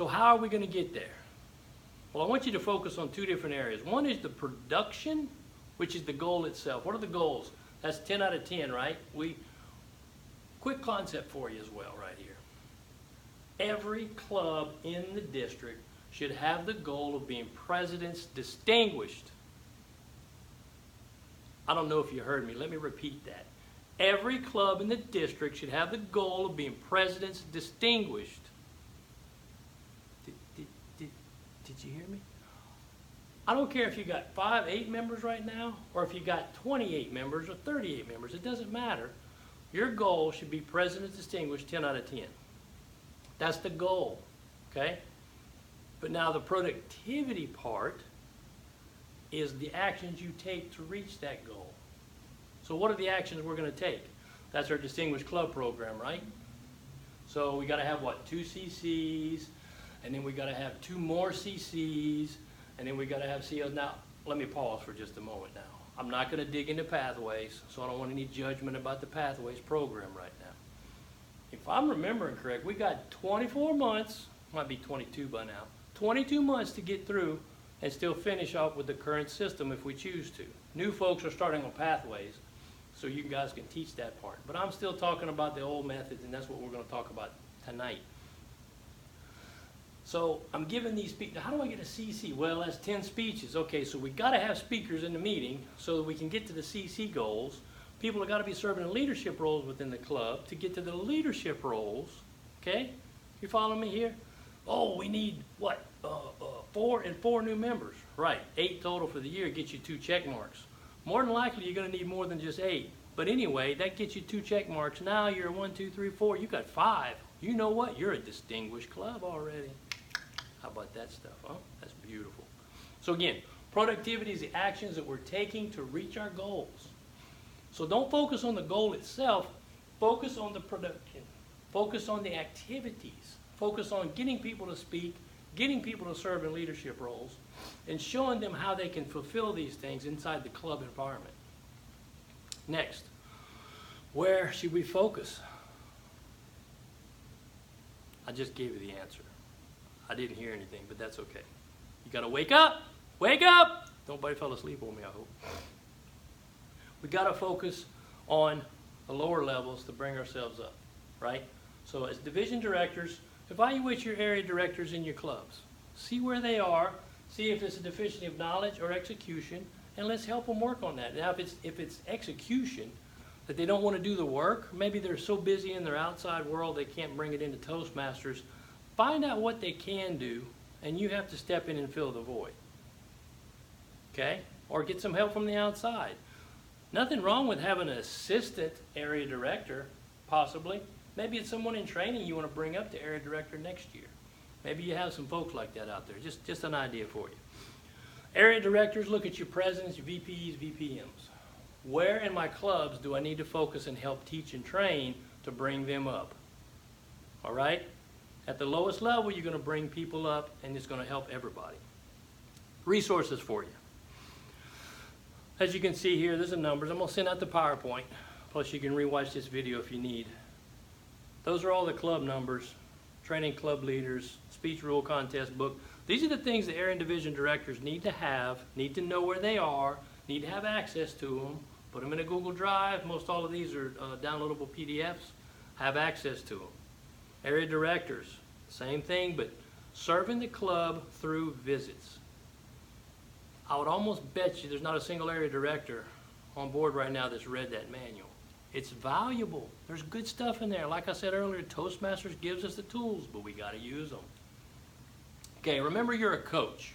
So how are we going to get there? Well, I want you to focus on two different areas. One is the production, which is the goal itself. What are the goals? That's 10 out of 10, right? Quick concept for you as well right here. Every club in the district should have the goal of being President's Distinguished. I don't know if you heard me. Let me repeat that. Every club in the district should have the goal of being President's Distinguished. Did you hear me? I don't care if you got 5, 8 members right now, or if you got 28 members or 38 members. It doesn't matter. Your goal should be President's Distinguished 10 out of 10. That's the goal, okay? But now the productivity part is the actions you take to reach that goal. So what are the actions we're going to take? That's our Distinguished Club program, right? So we got to have, what, 2 CCs, and then we got to have 2 more CCs, and then we got to have COs. Now, let me pause for just a moment now. I'm not going to dig into pathways, so I don't want any judgment about the pathways program right now. If I'm remembering correct, we got 24 months, might be 22 by now, 22 months to get through and still finish off with the current system if we choose to. New folks are starting on pathways, so you guys can teach that part. But I'm still talking about the old methods, and that's what we're going to talk about tonight. So I'm giving these speeches. How do I get a CC? Well, that's 10 speeches. Okay, so we got to have speakers in the meeting so that we can get to the CC goals. People have got to be serving in leadership roles within the club to get to the leadership roles. Okay, you follow me here? Oh, we need what? 4 new members. Right, 8 total for the year gets you 2 check marks. More than likely, you're going to need more than just 8. But anyway, that gets you 2 check marks. Now you're 1, 2, 3, 4. You got 5. You know what? You're a distinguished club already. How about that stuff, huh? That's beautiful. So again, productivity is the actions that we're taking to reach our goals. So don't focus on the goal itself. Focus on the production. Focus on the activities. Focus on getting people to speak, getting people to serve in leadership roles, and showing them how they can fulfill these things inside the club environment. Next, where should we focus? I just gave you the answer. I didn't hear anything, but that's okay. You got to wake up. Wake up. Nobody fell asleep on me, I hope. We got to focus on the lower levels to bring ourselves up, right? So as division directors, evaluate your area directors in your clubs. See where they are. See if it's a deficiency of knowledge or execution, and let's help them work on that. Now, if it's execution, that they don't want to do the work, maybe they're so busy in their outside world they can't bring it into Toastmasters. Find out what they can do, and you have to step in and fill the void. Okay? Or get some help from the outside. Nothing wrong with having an assistant area director, possibly. Maybe it's someone in training you want to bring up to area director next year. Maybe you have some folks like that out there. Just an idea for you. Area directors, look at your presidents, your VPs, VPMs. Where in my clubs do I need to focus and help teach and train to bring them up? All right? At the lowest level, you're going to bring people up, and it's going to help everybody. Resources for you. As you can see here, there's the numbers. I'm going to send out the PowerPoint. Plus, you can rewatch this video if you need. Those are all the club numbers, training club leaders, speech rule contest book. These are the things the area and division directors need to have, need to know where they are, need to have access to them. Put them in a Google Drive. Most all of these are downloadable PDFs. Have access to them. Area directors, same thing, but serving the club through visits. I would almost bet you there's not a single area director on board right now that's read that manual. It's valuable. There's good stuff in there. Like I said earlier, Toastmasters gives us the tools, but we got to use them. Okay, remember you're a coach.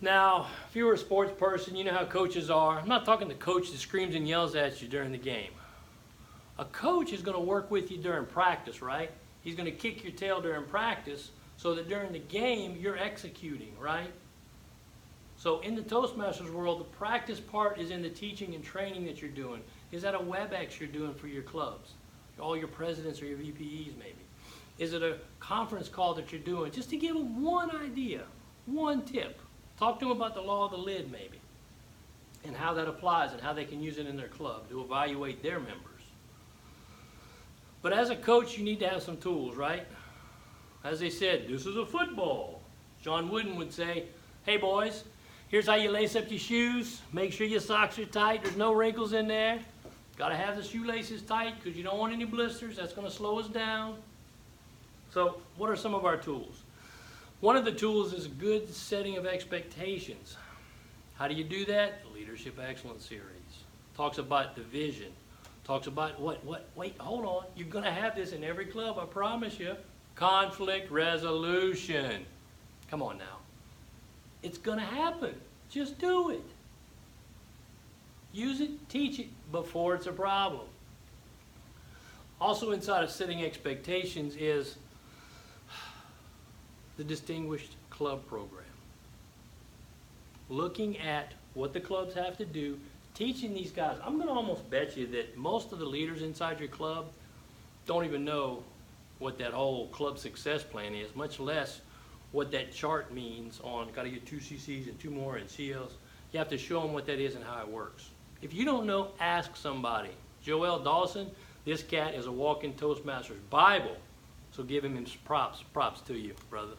Now, if you were a sports person, you know how coaches are. I'm not talking the coach that screams and yells at you during the game. A coach is going to work with you during practice, right? He's going to kick your tail during practice so that during the game you're executing, right? So in the Toastmasters world, the practice part is in the teaching and training that you're doing. Is that a WebEx you're doing for your clubs? All your presidents or your VPEs maybe. Is it a conference call that you're doing? Just to give them one idea, one tip. Talk to them about the law of the lid maybe, and how that applies and how they can use it in their club to evaluate their members. But as a coach, you need to have some tools, right? As they said, this is a football. John Wooden would say, hey boys, here's how you lace up your shoes. Make sure your socks are tight. There's no wrinkles in there. Got to have the shoelaces tight because you don't want any blisters. That's going to slow us down. So what are some of our tools? One of the tools is a good setting of expectations. How do you do that? The Leadership Excellence series. Talks about division. Talks about wait, hold on. You're going to have this in every club, I promise you. Conflict resolution. Come on now. It's going to happen. Just do it. Use it, teach it before it's a problem. Also inside of setting expectations is the Distinguished Club Program. Looking at what the clubs have to do, teaching these guys. I'm going to almost bet you that most of the leaders inside your club don't even know what that whole club success plan is, much less what that chart means on got to get 2 CCs and 2 more and CLs. You have to show them what that is and how it works. If you don't know, ask somebody. Joel Dawson, this cat is a walking Toastmasters Bible. So give him his props to you, brother.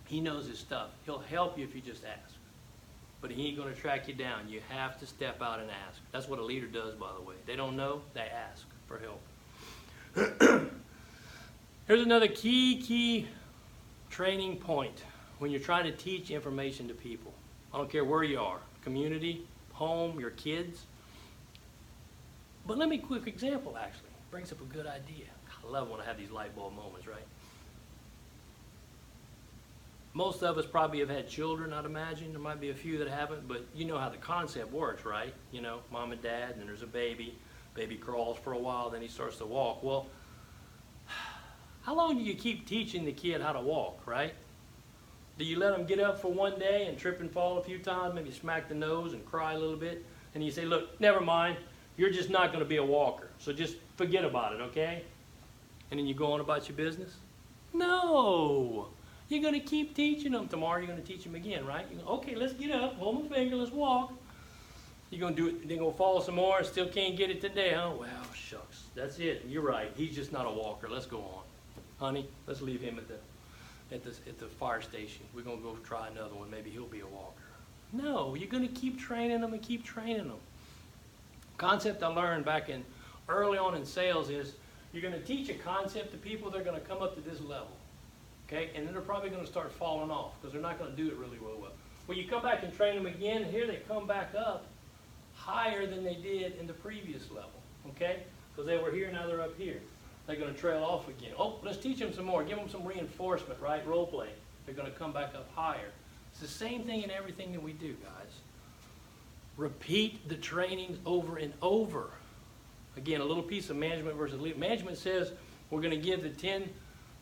He knows his stuff. He'll help you if you just ask. But he ain't going to track you down. You have to step out and ask. That's what a leader does, by the way. They don't know, they ask for help. Here's another key training point when you're trying to teach information to people. I don't care where you are, community, home, your kids. But let me quick example, actually. Brings up a good idea. I love when I have these light bulb moments, right? Most of us probably have had children, I'd imagine. There might be a few that haven't, but you know how the concept works, right? You know, mom and dad, and then there's a baby. Baby crawls for a while, then he starts to walk. Well, how long do you keep teaching the kid how to walk, right? Do you let them get up for one day and trip and fall a few times, maybe smack the nose and cry a little bit, and you say, look, never mind, you're just not going to be a walker, so just forget about it, okay? And then you go on about your business? No! You're going to keep teaching them. Tomorrow you're going to teach them again, right? You go, okay, let's get up, hold my finger, let's walk. You're going to do it, they're going to fall some more, still can't get it today, huh? Well, shucks, that's it. You're right, he's just not a walker. Let's go on. Honey, let's leave him at the fire station. We're going to go try another one. Maybe he'll be a walker. No, you're going to keep training them and keep training them. Concept I learned back in early on in sales is you're going to teach a concept to people, they're going to come up to this level. Okay, and then they're probably going to start falling off because they're not going to do it really well. When you come back and train them again, here they come back up higher than they did in the previous level. Okay, because they were here, now they're up here. They're going to trail off again. Oh, let's teach them some more. Give them some reinforcement, right? Role play. They're going to come back up higher. It's the same thing in everything that we do, guys. Repeat the trainings over and over. Again, a little piece of management versus leadership. Management says we're going to give the 10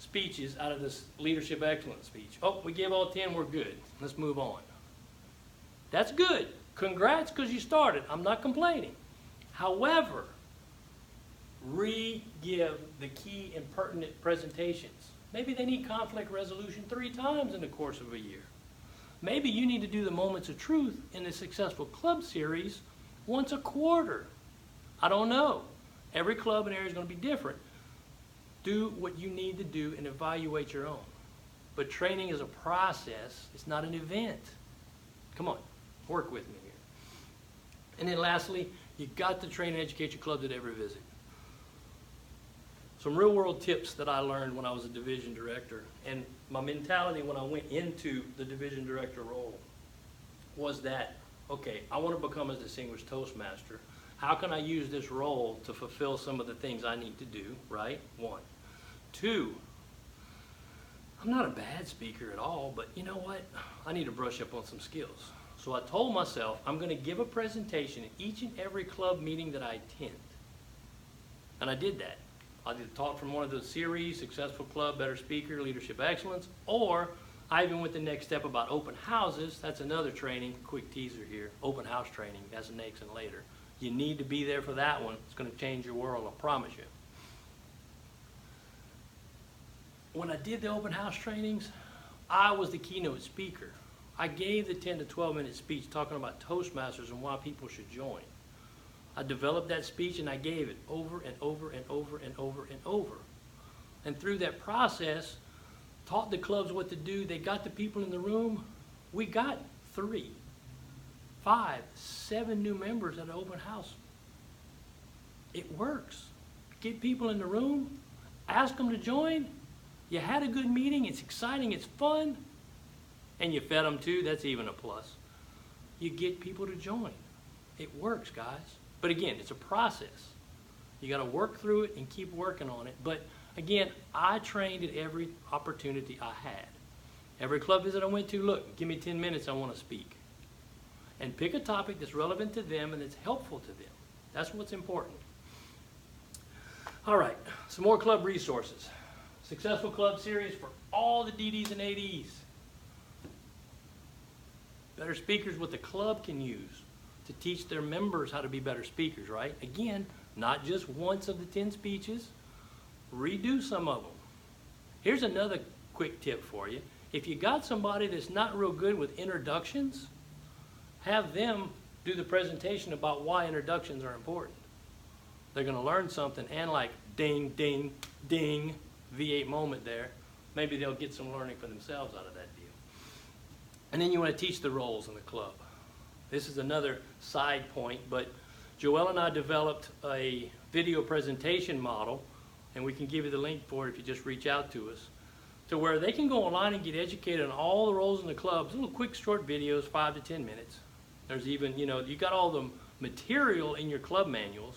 speeches out of this Leadership Excellence speech. Oh, we give all 10, we're good. Let's move on. That's good. Congrats because you started. I'm not complaining. However, re-give the key and pertinent presentations. Maybe they need conflict resolution 3 times in the course of a year. Maybe you need to do the moments of truth in the Successful Club series once a quarter. I don't know. Every club and area is going to be different. Do what you need to do and evaluate your own. But training is a process. It's not an event. Come on, work with me here. And then lastly, you've got to train and educate your clubs at every visit. Some real world tips that I learned when I was a division director, and my mentality when I went into the division director role was that, okay, I want to become a distinguished Toastmaster. How can I use this role to fulfill some of the things I need to do, right? 1. 2, I'm not a bad speaker at all, but you know what? I need to brush up on some skills. So I told myself I'm going to give a presentation at each and every club meeting that I attend. And I did that. I either taught from one of the series, Successful Club, Better Speaker, Leadership Excellence, or I even went the next step about open houses. That's another training, quick teaser here, open house training, that's next and later. You need to be there for that one. It's going to change your world, I promise you. When I did the open house trainings, I was the keynote speaker. I gave the 10 to 12 minute speech talking about Toastmasters and why people should join. I developed that speech and I gave it over and over and over and over and over. And through that process, taught the clubs what to do. They got the people in the room. We got 3, 5, 7 new members at an open house. It works. Get people in the room, ask them to join. You had a good meeting, it's exciting, it's fun, and you fed them too, that's even a plus. You get people to join. It works, guys. But again, it's a process. You got to work through it and keep working on it. But again, I trained at every opportunity I had. Every club visit I went to, look, give me 10 minutes, I want to speak. And pick a topic that's relevant to them and that's helpful to them. That's what's important. All right, some more club resources. Successful Club series for all the DDs and ADs. Better speakers what the club can use to teach their members how to be better speakers, right? Again, not just once of the 10 speeches, redo some of them. Here's another quick tip for you. If you got somebody that's not real good with introductions, have them do the presentation about why introductions are important. They're going to learn something, and like ding, ding, ding, V8 moment there, maybe they'll get some learning for themselves out of that deal. And then you want to teach the roles in the club. This is another side point, but Joelle and I developed a video presentation model, and we can give you the link for it if you just reach out to us, to where they can go online and get educated on all the roles in the clubs, little quick short videos, 5 to 10 minutes. There's even, you got all the material in your club manuals,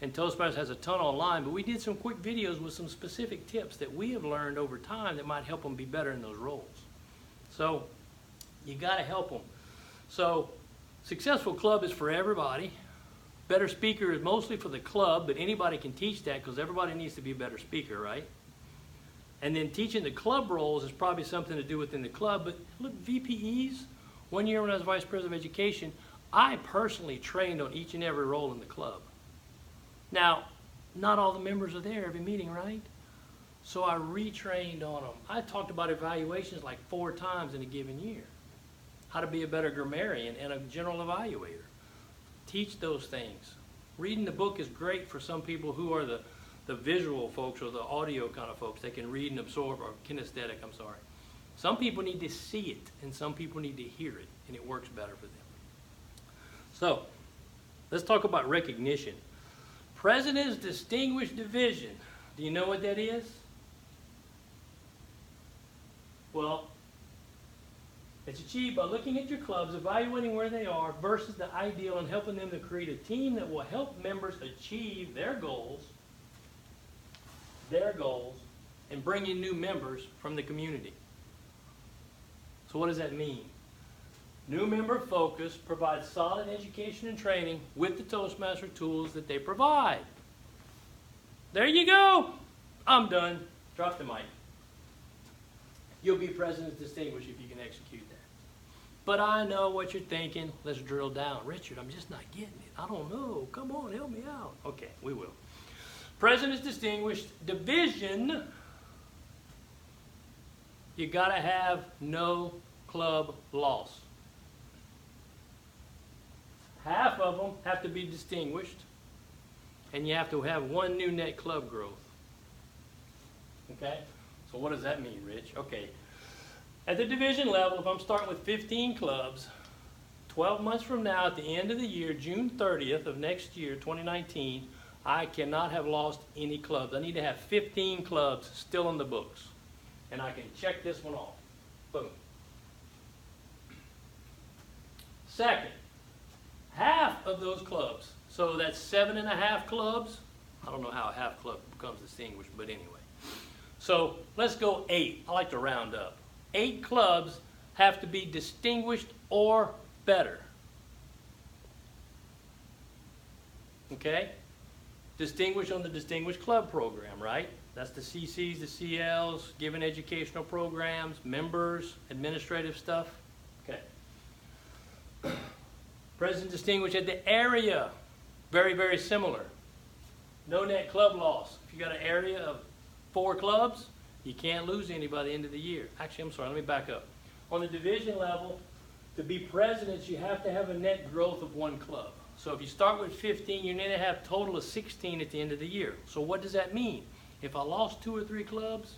and Toastmasters has a ton online, but we did some quick videos with some specific tips that we have learned over time that might help them be better in those roles. So you got to help them. So Successful Club is for everybody. Better Speaker is mostly for the club, but anybody can teach that because everybody needs to be a better speaker, right? And then teaching the club roles is probably something to do within the club. But look, VPEs, 1 year when I was Vice President of Education, I personally trained on each and every role in the club. Now, not all the members are there every meeting, right? So I retrained on them. I talked about evaluations like 4 times in a given year. How to be a better grammarian and a general evaluator. Teach those things. Reading the book is great for some people who are the visual folks or the audio kind of folks. They can read and absorb, or kinesthetic, I'm sorry. Some people need to see it, and some people need to hear it, and it works better for them. So, let's talk about recognition. President's Distinguished Division. Do you know what that is? Well, it's achieved by looking at your clubs, evaluating where they are versus the ideal, and helping them to create a team that will help members achieve their goals, and bring in new members from the community. So what does that mean? New member focus provides solid education and training with the Toastmaster tools that they provide. There you go. I'm done. Drop the mic. You'll be President's Distinguished if you can execute that. But I know what you're thinking. Let's drill down. Richard, I'm just not getting it. I don't know. Come on, help me out. Okay, we will. President's Distinguished Division. You got to have no club loss. Half of them have to be distinguished, and you have to have 1 new net club growth. Okay? So what does that mean, Rich? Okay. At the division level, if I'm starting with 15 clubs, 12 months from now, at the end of the year, June 30th of next year, 2019, I cannot have lost any clubs. I need to have 15 clubs still in the books. And I can check this one off. Boom. Second, half of those clubs, so that's 7.5 clubs. I don't know how a half club becomes distinguished, but anyway. So let's go 8. I like to round up. 8 clubs have to be distinguished or better. Okay? Distinguished on the Distinguished Club program, right? That's the CCs, the CLs, given educational programs, members, administrative stuff. Okay. President Distinguished at the area. Very, very similar. No net club loss. If you got an area of 4 clubs, you can't lose any by the end of the year. Actually, I'm sorry, let me back up. On the division level, to be presidents, you have to have a net growth of 1 club. So if you start with 15, you need to have a total of 16 at the end of the year. So what does that mean? If I lost 2 or 3 clubs,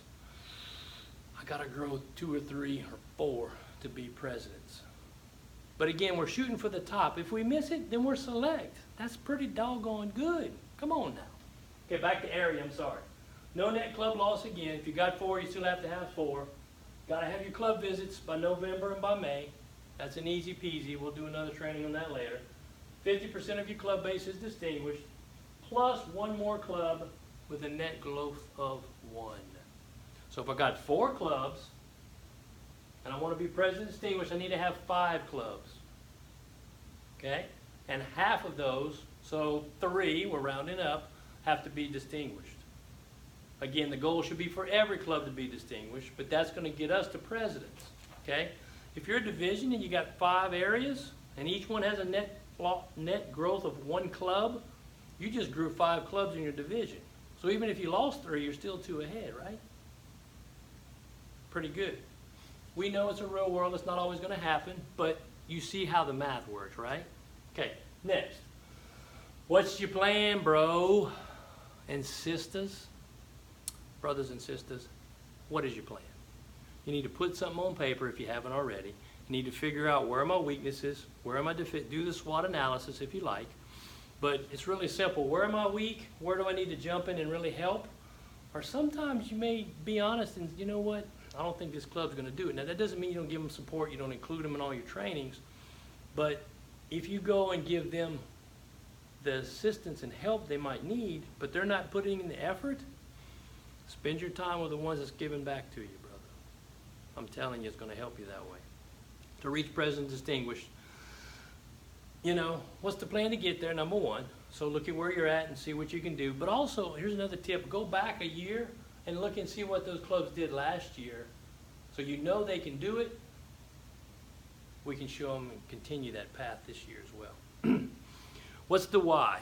I got to grow 2 or 3 or 4 to be presidents. But again, we're shooting for the top. If we miss it, then we're select. That's pretty doggone good. Come on now. Okay, back to area, I'm sorry. No net club loss again. If you got 4, you still have to have 4. Got to have your club visits by November and by May. That's an easy peasy. We'll do another training on that later. 50% of your club base is distinguished, plus 1 more club with a net growth of 1. So if I got 4 clubs, and I want to be president distinguished, I need to have 5 clubs. Okay? And half of those, so 3, we're rounding up, have to be distinguished. Again, the goal should be for every club to be distinguished, but that's going to get us to presidents. Okay? If you're a division and you got 5 areas, and each one has a net growth of 1 club, you just grew 5 clubs in your division. So even if you lost 3, you're still 2 ahead, right? Pretty good. We know it's a real world, it's not always going to happen, but you see how the math works, right? Okay, next. What's your plan, bro and sisters? Brothers and sisters, what is your plan? You need to put something on paper if you haven't already. You need to figure out where are my weaknesses, where am I deficient, do the SWOT analysis if you like. But it's really simple. Where am I weak? Where do I need to jump in and really help? Or sometimes you may be honest and, you know what, I don't think this club's going to do it. Now, that doesn't mean you don't give them support, you don't include them in all your trainings. But if you go and give them the assistance and help they might need, but they're not putting in the effort, spend your time with the ones that's giving back to you, brother. I'm telling you, it's going to help you that way. To reach President Distinguished, you know, what's the plan to get there? Number 1, so look at where you're at and see what you can do. But also, here's another tip. Go back a year and look and see what those clubs did last year. So you know they can do it. We can show them and continue that path this year as well. What's the why?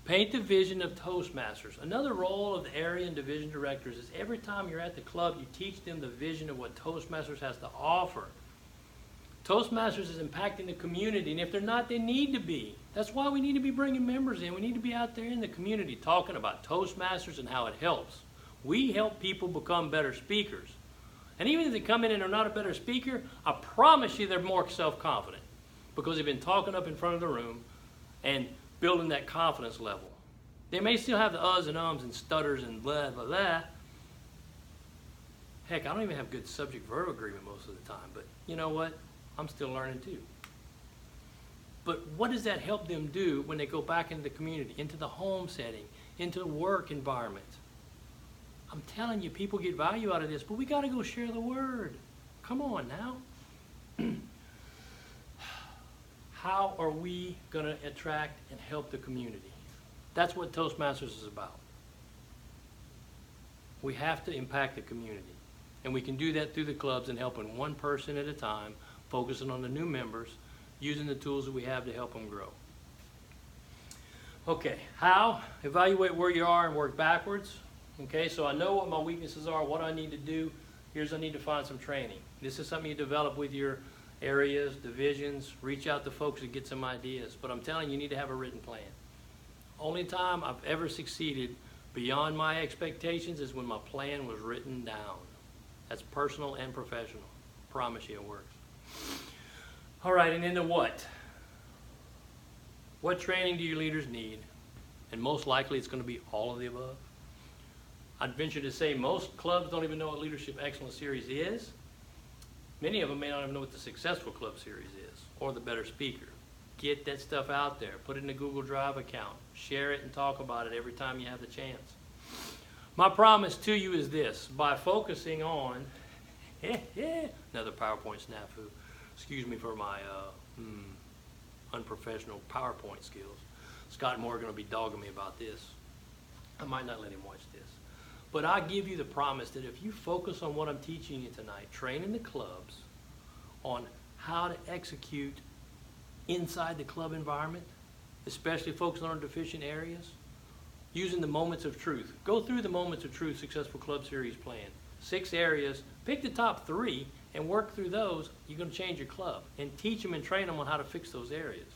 Paint the vision of Toastmasters. Another role of the area and division directors is every time you're at the club, you teach them the vision of what Toastmasters has to offer. Toastmasters is impacting the community, and if they're not, they need to be. That's why we need to be bringing members in. We need to be out there in the community talking about Toastmasters and how it helps. We help people become better speakers. And even if they come in and are not a better speaker, I promise you they're more self-confident because they've been talking up in front of the room and building that confidence level. They may still have the uhs and ums and stutters and blah, blah, blah. Heck, I don't even have good subject-verb agreement most of the time, but you know what? I'm still learning too. But what does that help them do when they go back into the community, into the home setting, into the work environment? I'm telling you, people get value out of this, but we got to go share the word. Come on now. How are we going to attract and help the community? That's what Toastmasters is about. We have to impact the community. And we can do that through the clubs and helping one person at a time, focusing on the new members, using the tools that we have to help them grow. Okay, how? Evaluate where you are and work backwards. Okay, so I know what my weaknesses are, what I need to do. Here's I need to find some training. This is something you develop with your areas, divisions, reach out to folks to get some ideas. But I'm telling you, you need to have a written plan. Only time I've ever succeeded beyond my expectations is when my plan was written down. That's personal and professional. Promise you it works. All right, and then the what? What training do your leaders need? And most likely it's going to be all of the above. I'd venture to say most clubs don't even know what Leadership Excellence Series is. Many of them may not even know what the Successful Club Series is or the Better Speaker. Get that stuff out there. Put it in a Google Drive account. Share it and talk about it every time you have the chance. My promise to you is this. By focusing on another PowerPoint snafu. Excuse me for my unprofessional PowerPoint skills. Scott and Morgan will be dogging me about this. I might not let him watch this. But I give you the promise that if you focus on what I'm teaching you tonight, training the clubs on how to execute inside the club environment, especially focusing on deficient areas, using the moments of truth. Go through the Moments of Truth Successful Club Series plan. 6 areas, pick the top 3 and work through those. You're going to change your club and teach them and train them on how to fix those areas.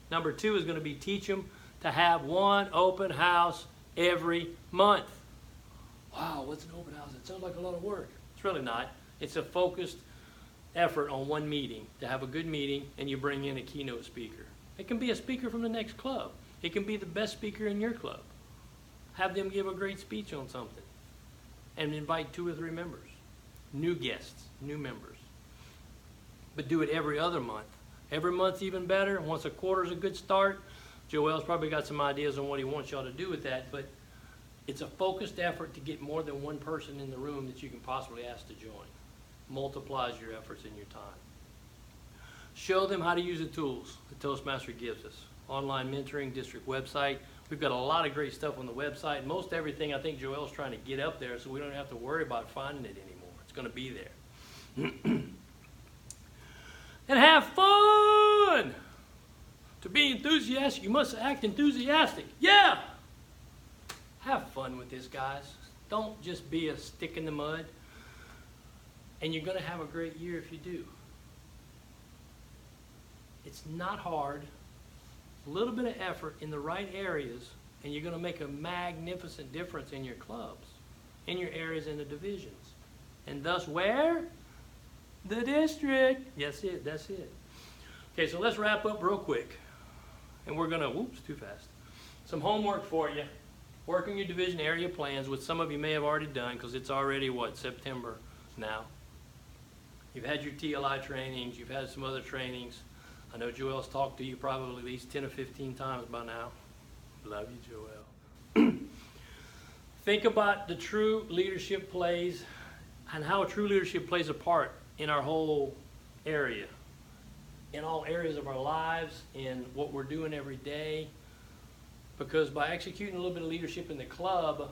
Number 2 is going to be teach them to have one open house every month. wow, what's an open house? It sounds like a lot of work. It's really not. It's a focused effort on one meeting, to have a good meeting, and you bring in a keynote speaker. It can be a speaker from the next club. It can be the best speaker in your club. Have them give a great speech on something, and invite 2 or 3 members, new guests, new members. But do it every other month. Every month's even better. Once a quarter's a good start. Joel's probably got some ideas on what he wants y'all to do with that, but it's a focused effort to get more than one person in the room that you can possibly ask to join. Multiplies your efforts and your time. Show them how to use the tools that Toastmaster gives us. Online mentoring, district website. We've got a lot of great stuff on the website. Most everything I think Joel's trying to get up there so we don't have to worry about finding it anymore. It's going to be there. And have fun! To be enthusiastic, you must act enthusiastic. Yeah! Have fun with this, guys. Don't just be a stick in the mud. And you're going to have a great year if you do. It's not hard. A little bit of effort in the right areas, and you're going to make a magnificent difference in your clubs, in your areas, in the divisions. And thus where? The district. Yes, that's it. Okay, so let's wrap up real quick. And we're going to, whoops, too fast. Some homework for you. Work on your division area plans, which some of you may have already done because it's already, what, September now. You've had your TLI trainings. You've had some other trainings. I know Joel's talked to you probably at least 10 or 15 times by now. Love you, Joel. Think about the true leadership plays and how true leadership plays a part in our whole area, in all areas of our lives, in what we're doing every day. Because by executing a little bit of leadership in the club,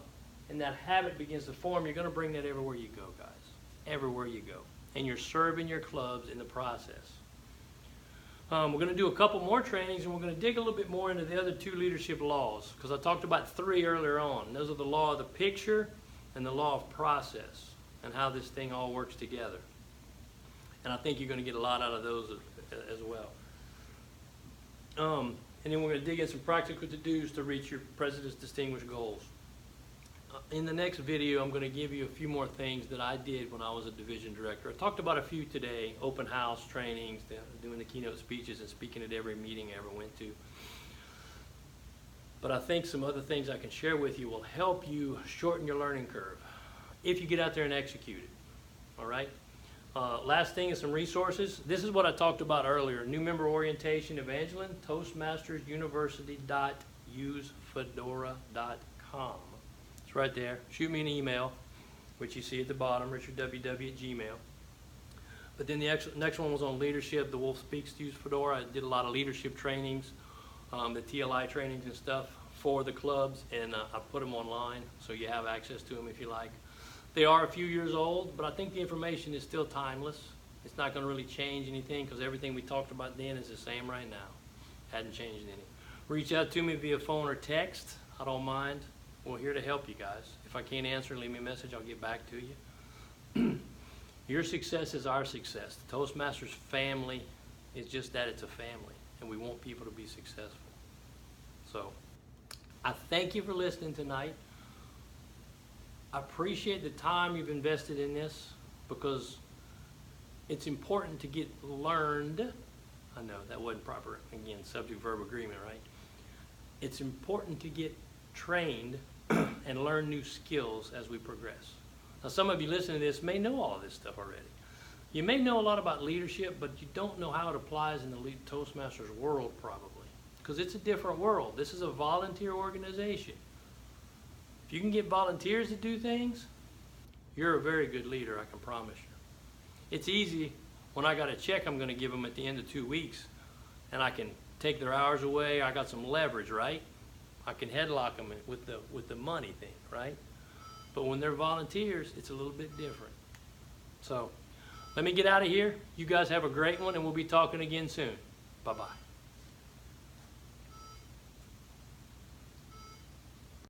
and that habit begins to form, you're going to bring that everywhere you go, guys. Everywhere you go. And you're serving your clubs in the process. We're going to do a couple more trainings, and we're going to dig a little bit more into the other 2 leadership laws, because I talked about 3 earlier on. Those are the law of the picture and the law of process, and how this thing all works together. And I think you're going to get a lot out of those as well. And then we're going to dig in some practical to-dos to reach your President's Distinguished Goals. In the next video, I'm going to give you a few more things that I did when I was a division director. I talked about a few today: open house trainings, doing the keynote speeches, and speaking at every meeting I ever went to. But I think some other things I can share with you will help you shorten your learning curve if you get out there and execute it. All right? Last thing is some resources. This is what I talked about earlier. New member orientation, Evangeline, ToastmastersUniversity.usefedora.com. It's right there. Shoot me an email, which you see at the bottom, richardww@gmail. But then the next one was on leadership. The Wolf Speaks to Use Fedora. I did a lot of leadership trainings, the TLI trainings and stuff for the clubs, and I put them online so you have access to them if you like. They are a few years old, but I think the information is still timeless. It's not going to really change anything because everything we talked about then is the same right now. Hadn't changed any. Reach out to me via phone or text. I don't mind. We're here to help you guys. If I can't answer, leave me a message. I'll get back to you. Your success is our success. The Toastmasters family is just that. It's a family, and we want people to be successful. So I thank you for listening tonight. I appreciate the time you've invested in this, because it's important to get learned. I know that wasn't proper, again, subject-verb agreement, right? It's important to get trained and learn new skills as we progress. Now, some of you listening to this may know all of this stuff already. You may know a lot about leadership, but you don't know how it applies in the Toastmasters world, probably, because it's a different world. This is a volunteer organization. If you can get volunteers to do things, you're a very good leader, I can promise you. It's easy when I got a check I'm going to give them at the end of 2 weeks, and I can take their hours away. I got some leverage, right? I can headlock them with the money thing, right? But when they're volunteers, it's a little bit different. So let me get out of here. You guys have a great one, and we'll be talking again soon. Bye-bye.